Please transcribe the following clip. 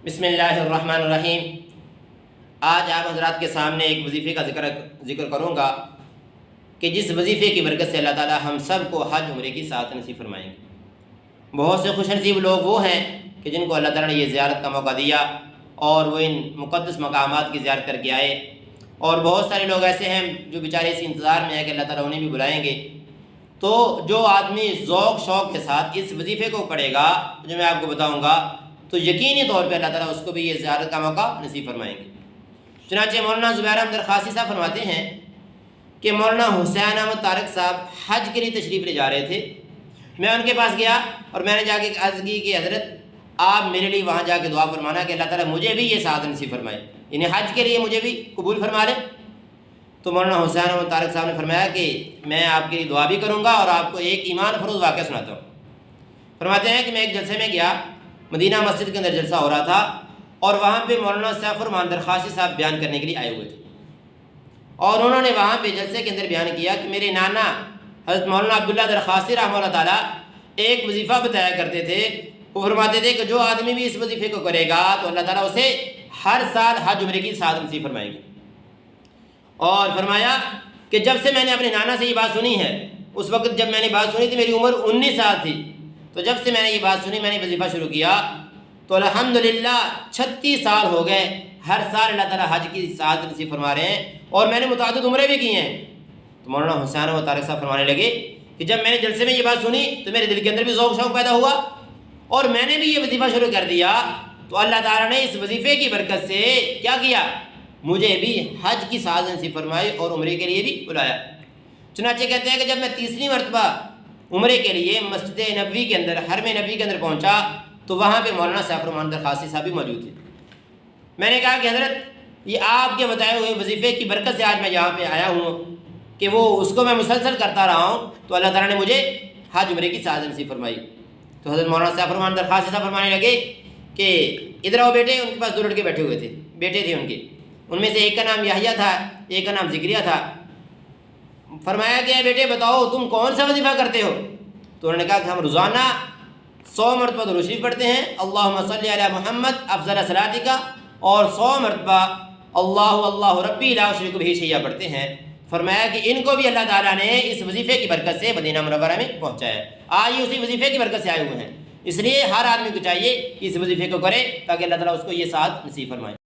بسم اللہ الرحمن الرحیم۔ آج آپ حضرات کے سامنے ایک وظیفے کا ذکر کروں گا کہ جس وظیفے کی برکت سے اللہ تعالی ہم سب کو حج عمرے کی سعادت نصیب فرمائیں گے۔ بہت سے خوش نصیب لوگ وہ ہیں کہ جن کو اللہ تعالیٰ نے یہ زیارت کا موقع دیا اور وہ ان مقدس مقامات کی زیارت کر کے آئے، اور بہت سارے لوگ ایسے ہیں جو بیچارے اس انتظار میں ہیں کہ اللہ تعالیٰ انہیں بھی بلائیں گے۔ تو جو آدمی ذوق شوق کے ساتھ اس وظیفے کو پڑھے گا جو میں آپ کو بتاؤں گا تو یقینی طور پہ اللہ تعالیٰ اس کو بھی یہ زیارت کا موقع نصیب فرمائیں گے۔ چنانچہ مولانا زبیر احمد درخاسی صاحب فرماتے ہیں کہ مولانا حسین احمد طارق صاحب حج کے لیے تشریف لے جا رہے تھے۔ میں ان کے پاس گیا اور میں نے جا کے عرض کی کہ حضرت آپ میرے لیے وہاں جا کے دعا فرمانا کہ اللہ تعالیٰ مجھے بھی یہ سعادت نصیب فرمائے، یعنی حج کے لیے مجھے بھی قبول فرما لیں۔ تو مولانا حسین احمد طارق صاحب نے فرمایا کہ میں آپ کے لیے دعا بھی کروں گا اور آپ کو ایک ایمان افروز واقعہ سناتا ہوں۔ فرماتے ہیں کہ میں ایک جلسے میں گیا، مدینہ مسجد کے اندر جلسہ ہو رہا تھا اور وہاں پہ مولانا سیف الرحمان درخاسی صاحب بیان کرنے کے لیے آئے ہوئے تھے، اور انہوں نے وہاں پہ جلسے کے اندر بیان کیا کہ میرے نانا حضرت مولانا عبداللہ درخاسی رحمہ اللہ تعالیٰ ایک وظیفہ بتایا کرتے تھے۔ وہ فرماتے تھے کہ جو آدمی بھی اس وظیفے کو کرے گا تو اللہ تعالیٰ اسے ہر سال حج عمرے کی سعادت نصیب فرمائے گی۔ اور فرمایا کہ جب سے میں نے اپنے نانا سے یہ بات سنی ہے، اس وقت جب میں نے بات سنی تھی میری عمر 19 سال تھی، تو جب سے میں نے یہ بات سنی میں نے وظیفہ شروع کیا تو الحمدللہ 36 سال ہو گئے، ہر سال اللہ تعالیٰ حج کی سعادت نصیب فرما رہے ہیں اور میں نے متعدد عمرے بھی کیے ہیں۔ تو مولانا حسین و طارق صاحب فرمانے لگے کہ جب میں نے جلسے میں یہ بات سنی تو میرے دل کے اندر بھی ذوق شوق پیدا ہوا اور میں نے بھی یہ وظیفہ شروع کر دیا، تو اللہ تعالیٰ نے اس وظیفے کی برکت سے کیا کیا، مجھے بھی حج کی سعادت نصیب فرمائی اور عمرے کے لیے بھی بلایا۔ چنانچہ کہتے ہیں کہ جب میں تیسری مرتبہ عمرے کے لیے مسجد نبوی کے اندر، حرم نبوی کے اندر پہنچا تو وہاں پہ مولانا سیف الرحمان درخاسی صاحب بھی موجود تھے۔ میں نے کہا کہ حضرت یہ آپ کے بتائے ہوئے وظیفے کی برکت سے آج میں یہاں پہ آیا ہوں کہ وہ اس کو میں مسلسل کرتا رہا ہوں، تو اللہ تعالیٰ نے مجھے حج عمرے کی سعادت نصیب فرمائی۔ تو حضرت مولانا سیف الرحمان درخاسی صاحب فرمانے لگے کہ ادھر آؤ بیٹے، ان کے پاس دو لڑکے بیٹھے ہوئے تھے، بیٹے تھے ان کے، ان میں سے ایک کا نام یحییٰ تھا، ایک کا نام ذکریہ تھا۔ فرمایا کہ بیٹے بتاؤ تم کون سا وظیفہ کرتے ہو؟ تو انہوں نے کہا کہ ہم روزانہ 100 مرتبہ درود شریف پڑھتے ہیں، اللہم صلی علی محمد افضل صلاتک، اور 100 مرتبہ اللہ ربی لا اشرک بہ شیئا پڑھتے ہیں۔ فرمایا کہ ان کو بھی اللہ تعالیٰ نے اس وظیفے کی برکت سے مدینہ منورہ میں پہنچایا ہے، آج اسی وظیفے کی برکت سے آئے ہوئے ہیں۔ اس لیے ہر آدمی کو چاہیے کہ اس وظیفے کو کرے تاکہ اللہ تعالیٰ اس کو یہ سعادت نصیب فرمائے۔